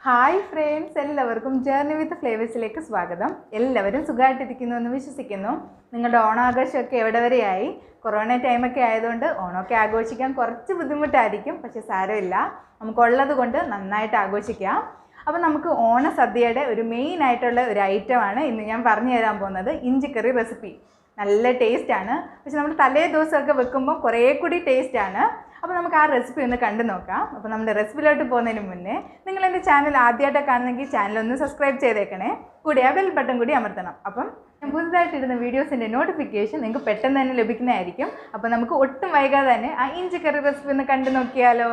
Hi friends, എല്ലാവർക്കും journey വിത്ത് ഫ്ലേവേഴ്സിലേക്ക് സ്വാഗതം. എല്ലാവരും സുഖമായിട്ടിരിക്കുന്നു എന്ന് വിശ്വസിക്കുന്നു. നിങ്ങളുടെ ഓണാഘോഷമൊക്കെ എവിടെ വരെയായി? കൊറോണ ടൈമൊക്കെ ആയതുകൊണ്ട് ഓണമൊക്കെ ആഘോഷിക്കാൻ കുറച്ച് ബുദ്ധിമുട്ടായിരിക്കും. പക്ഷേ സാരമില്ല, നമുക്കുള്ളത് കൊണ്ട് നന്നായിട്ട് ആഘോഷിക്കാം. അപ്പോൾ നമുക്ക് ഓണസദ്യയുടെ ഒരു മെയിൻ ആയിട്ടുള്ള ഒരു ഐറ്റമാണ് ഇന്ന് ഞാൻ പറഞ്ഞു തരാൻ പോകുന്നത്, ഇഞ്ചിക്കറി റെസിപ്പി. നല്ല ടേസ്റ്റാണ്, പക്ഷെ നമ്മൾ തലേ ദിവസമൊക്കെ വെക്കുമ്പോൾ കുറേ കൂടി ടേസ്റ്റാണ്. അപ്പോൾ നമുക്ക് ആ റെസിപ്പി ഒന്ന് കണ്ടു നോക്കാം. അപ്പോൾ നമ്മുടെ റെസിപ്പിയിലോട്ട് പോകുന്നതിന് മുന്നേ നിങ്ങൾ എൻ്റെ ചാനൽ ആദ്യമായിട്ട് കാണുന്നെങ്കിൽ ചാനലൊന്ന് സബ്സ്ക്രൈബ് ചെയ്തേക്കണേ. കൂടി ആ ബെൽ ബട്ടൺ കൂടി അമർത്തണം. അപ്പം ഞാൻ പുതുതായിട്ടിരുന്ന വീഡിയോസിൻ്റെ നോട്ടിഫിക്കേഷൻ നിങ്ങൾക്ക് പെട്ടെന്ന് തന്നെ ലഭിക്കുന്നതായിരിക്കും. അപ്പോൾ നമുക്ക് ഒട്ടും വൈകാതെ തന്നെ ആ ഇഞ്ചിക്കറി റെസിപ്പി ഒന്ന് കണ്ടു നോക്കിയാലോ.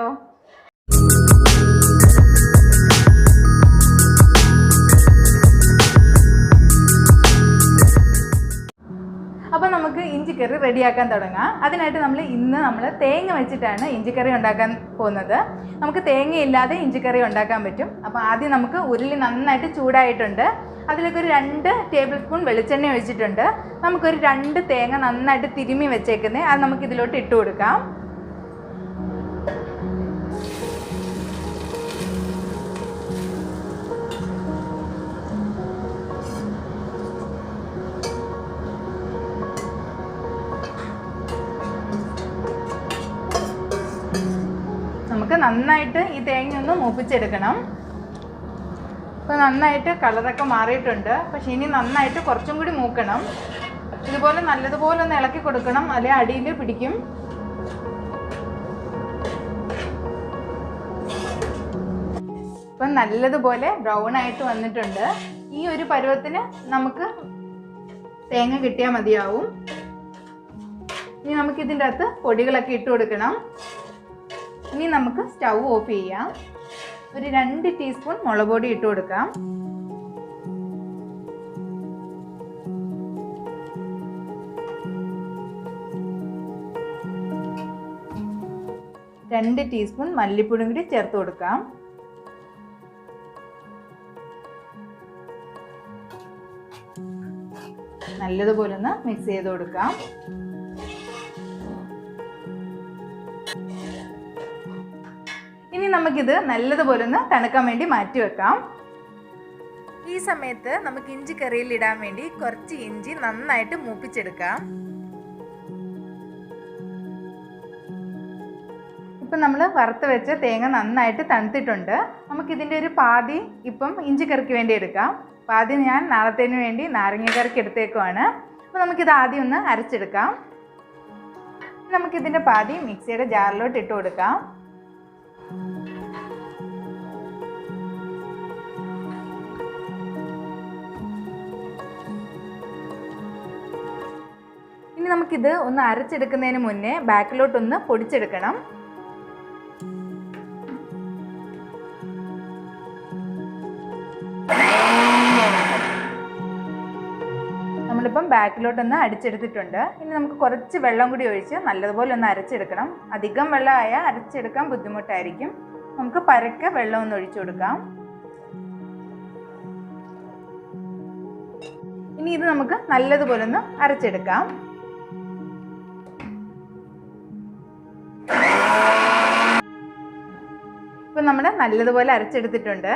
അപ്പോൾ നമുക്ക് ഇഞ്ചിക്കറി റെഡിയാക്കാൻ തുടങ്ങാം. അതിനായിട്ട് ഇന്ന് നമ്മൾ തേങ്ങ വെച്ചിട്ടാണ് ഇഞ്ചിക്കറി ഉണ്ടാക്കാൻ പോകുന്നത്. നമുക്ക് തേങ്ങയില്ലാതെ ഇഞ്ചിക്കറി ഉണ്ടാക്കാൻ പറ്റും. അപ്പോൾ ആദ്യം നമുക്ക് ഉരുളി നന്നായിട്ട് ചൂടായിട്ടുണ്ട്. അതിലേക്ക് ഒരു 2 ടേബിൾ സ്പൂൺ വെളിച്ചെണ്ണ ഒഴിച്ചിട്ടുണ്ട്. നമുക്കൊരു 2 തേങ്ങ നന്നായിട്ട് തിരുമ്മി വെച്ചേക്കുന്നത് അത് നമുക്കിതിലോട്ട് ഇട്ട് കൊടുക്കാം. നമുക്ക് നന്നായിട്ട് ഈ തേങ്ങ ഒന്ന് മൂപ്പിച്ചെടുക്കണം. ഇപ്പോൾ നന്നായിട്ട് കളറൊക്കെ മാറിയിട്ടുണ്ട്. പക്ഷേ ഇനി നന്നായിട്ട് കുറച്ചും കൂടി മൂക്കണം. ഇതുപോലെ നല്ലതുപോലെ ഒന്ന് ഇളക്കി കൊടുക്കണം, അല്ലെ അടിയിൽ പിടിക്കും. ഇപ്പം നല്ലതുപോലെ ബ്രൗൺ ആയിട്ട് വന്നിട്ടുണ്ട്. ഈ ഒരു പരുവത്തിന് നമുക്ക് തേങ്ങ കിട്ടിയാൽ മതിയാവും. ഇനി നമുക്കിതിൻ്റെ അകത്ത് പൊടികളൊക്കെ ഇട്ട് കൊടുക്കണം. ഇനി നമുക്ക് സ്റ്റൗ ഓഫ് ചെയ്യാം. ഒരു 2 ടീസ്പൂൺ മുളക് പൊടി ഇട്ട് കൊടുക്കാം. രണ്ട് ടീസ്പൂൺ മല്ലിപ്പൊടിയും കൂടി ചേർത്ത് കൊടുക്കാം. നല്ലതുപോലെ ഒന്ന് മിക്സ് ചെയ്ത് കൊടുക്കാം. ഇനി നമുക്കിത് നല്ലതുപോലെ ഒന്ന് തണുക്കാൻ വേണ്ടി മാറ്റി വെക്കാം. ഈ സമയത്ത് നമുക്ക് ഇഞ്ചി കറിയിൽ ഇടാൻ വേണ്ടി കുറച്ച് ഇഞ്ചി നന്നായിട്ട് മൂപ്പിച്ചെടുക്കാം. ഇപ്പം നമ്മൾ വറുത്ത് വെച്ച തേങ്ങ നന്നായിട്ട് തണുത്തിട്ടുണ്ട്. നമുക്കിതിൻ്റെ ഒരു പാതി ഇപ്പം ഇഞ്ചി കറിക്ക് വേണ്ടി എടുക്കാം. പാതി ഞാൻ നാളത്തേന് വേണ്ടി നാരങ്ങക്കറിക്ക് എടുത്തേക്കുവാണ്. അപ്പോൾ നമുക്കിത് ആദ്യം ഒന്ന് അരച്ചെടുക്കാം. നമുക്കിതിൻ്റെ പാതി മിക്സിയുടെ ജാറിലോട്ട് ഇട്ട് കൊടുക്കാം. ഇനി നമുക്കിത് ഒന്ന് അരച്ചെടുക്കുന്നതിന് മുന്നേ ബാക്കിലോട്ടൊന്ന് പൊടിച്ചെടുക്കണം. നമ്മളിപ്പം ബാക്കിലോട്ടൊന്ന് അടിച്ചെടുത്തിട്ടുണ്ട്. ഇനി നമുക്ക് കുറച്ച് വെള്ളം കൂടി ഒഴിച്ച് നല്ലതുപോലെ ഒന്ന് അരച്ചെടുക്കണം. അധികം വെള്ളമായാൽ അരച്ചെടുക്കാൻ ബുദ്ധിമുട്ടായിരിക്കും. നമുക്ക് പരക്കെ വെള്ളം ഒന്ന് ഒഴിച്ചു കൊടുക്കാം. ഇനി ഇത് നമുക്ക് നല്ലതുപോലെ ഒന്ന് അരച്ചെടുക്കാം. ഇപ്പം നമ്മൾ നല്ലതുപോലെ അരച്ചെടുത്തിട്ടുണ്ട്.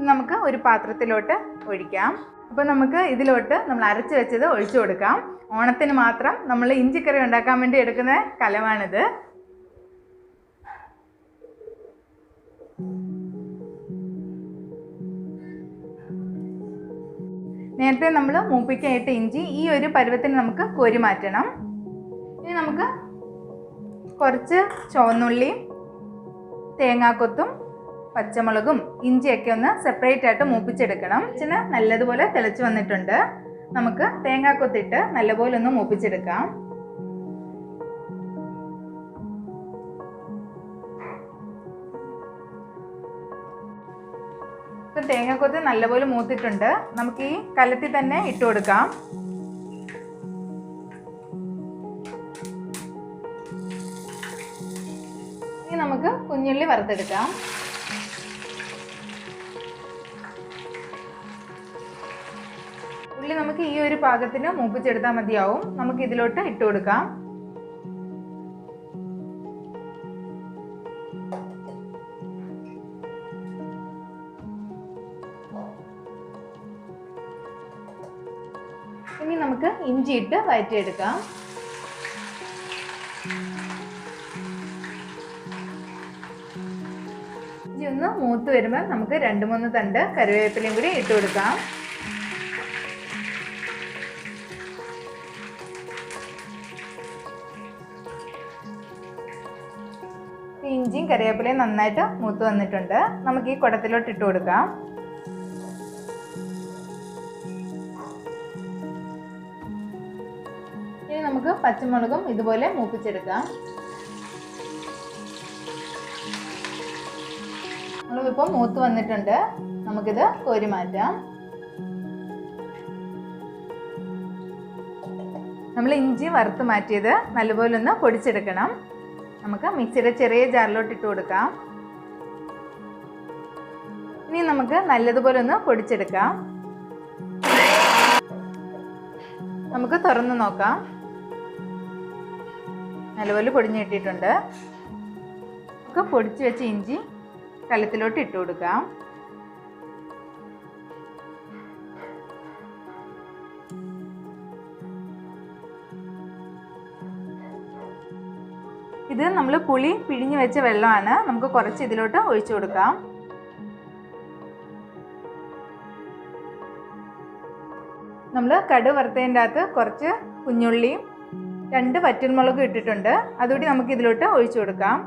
നമുക്ക് ഒരു പാത്രത്തിലോട്ട് ഒഴിക്കാം. അപ്പോൾ നമുക്ക് ഇതിലോട്ട് നമ്മൾ അരച്ച് വെച്ചത് ഒഴിച്ചു കൊടുക്കാം. ഓണത്തിന് മാത്രം നമ്മൾ ഇഞ്ചിക്കറി ഉണ്ടാക്കാൻ വേണ്ടി എടുക്കുന്ന കലമാണിത്. നേരത്തെ നമ്മൾ മൂപ്പിക്കായിട്ട് ഇഞ്ചി ഈ ഒരു പരുവത്തിന് നമുക്ക് കോരി മാറ്റണം. ഇനി നമുക്ക് കുറച്ച് ചുവന്നുള്ളിയും തേങ്ങാക്കൊത്തും പച്ചമുളകും ഇഞ്ചിയൊക്കെ ഒന്ന് സെപ്പറേറ്റ് ആയിട്ട് മൂപ്പിച്ചെടുക്കണം. ഇച്ചിന് നല്ലതുപോലെ തിളച്ച് വന്നിട്ടുണ്ട്. നമുക്ക് തേങ്ങാക്കൊത്തിട്ട് നല്ലപോലെ ഒന്ന് മൂപ്പിച്ചെടുക്കാം. ഇപ്പം തേങ്ങാക്കൊത്ത് നല്ലപോലെ മൂത്തിട്ടുണ്ട്. നമുക്ക് ഈ കലത്തിൽ തന്നെ ഇട്ട് കൊടുക്കാം. ഇനി നമുക്ക് കുഞ്ഞുള്ളി വറുത്തെടുക്കാം. ഉള്ളി നമുക്ക് ഈ ഒരു പാകത്തിന് മൂപ്പിച്ചെടുത്താൽ മതിയാവും. നമുക്ക് ഇതിലോട്ട് ഇട്ട് കൊടുക്കാം. ഇഞ്ചി ഇട്ട് വഴറ്റിയെടുക്കാം. ഇഞ്ചി ഒന്ന് മൂത്ത് വരുമ്പോൾ നമുക്ക് 2-3 തണ്ട് കറിവേപ്പിലയും കൂടി ഇട്ട് കൊടുക്കാം. ഇഞ്ചിയും കറിവേപ്പിലയും നന്നായിട്ട് മൂത്ത് വന്നിട്ടുണ്ട്. നമുക്ക് ഈ കുടത്തിലോട്ട് ഇട്ട് കൊടുക്കാം. ഇനി നമുക്ക് പച്ചമുളകും ഇതുപോലെ മൂപ്പിച്ചെടുക്കാം. മുളകിപ്പോൾ മൂത്ത് വന്നിട്ടുണ്ട്. നമുക്കിത് കോരി മാറ്റാം. നമ്മൾ ഇഞ്ചി വറുത്ത് മാറ്റിയത് നല്ലപോലെ ഒന്ന് പൊടിച്ചെടുക്കണം. നമുക്ക് മിക്സിയുടെ ചെറിയ ജാറിലോട്ട് ഇട്ട് കൊടുക്കാം. ഇനി നമുക്ക് നല്ലതുപോലെ ഒന്ന് പൊടിച്ചെടുക്കാം. നമുക്ക് തുറന്ന് നോക്കാം. നല്ലപോലെ പൊടിഞ്ഞ് കിട്ടിയിട്ടുണ്ട്. നമുക്ക് പൊടിച്ച് വെച്ച ഇഞ്ചി കലത്തിലോട്ട് ഇട്ട് കൊടുക്കാം. ഇത് നമ്മൾ പുളി പിഴിഞ്ഞ് വെച്ച വെള്ളമാണ്. നമുക്ക് കുറച്ച് ഇതിലോട്ട് ഒഴിച്ചു കൊടുക്കാം. നമ്മൾ കടുക് വറുത്തതിൻ്റെ അകത്ത് കുറച്ച് കുഞ്ഞുള്ളിയും 2 വറ്റൽമുളകും ഇട്ടിട്ടുണ്ട്. അതുകൂടി നമുക്ക് ഇതിലോട്ട് ഒഴിച്ചു കൊടുക്കാം.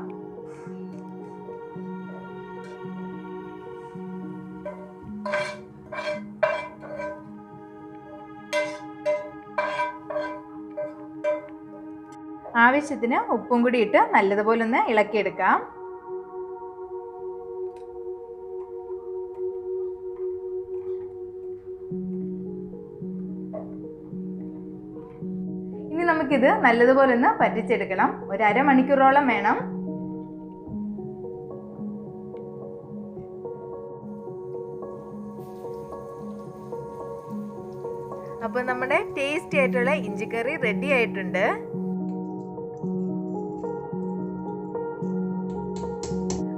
ആവശ്യത്തിന് ഉപ്പും കൂടി ഇട്ട് നല്ലതുപോലെ ഒന്ന് ഇളക്കിയെടുക്കാം. ഇനി നമുക്കിത് നല്ലതുപോലെ ഒന്ന് പറ്റിച്ചെടുക്കണം. ഒരു അരമണിക്കൂറോളം വേണം. അപ്പോൾ നമ്മുടെ ടേസ്റ്റി ആയിട്ടുള്ള ഇഞ്ചി കറി റെഡി ആയിട്ടുണ്ട്.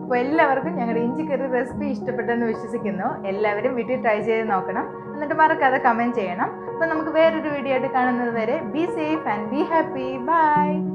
അപ്പോൾ എല്ലാവർക്കും ഞങ്ങളുടെ ഇഞ്ചി കറി റെസിപ്പി ഇഷ്ടപ്പെട്ടെന്ന് വിശ്വസിക്കുന്നു. എല്ലാവരും വീട്ടിൽ ട്രൈ ചെയ്ത് നോക്കണം. എന്നിട്ട് മറക്കാതെ കമൻറ്റ് ചെയ്യണം. അപ്പോൾ നമുക്ക് വേറൊരു വീഡിയോ ആയിട്ട് കാണുന്നത് വരെ be safe and be happy. By.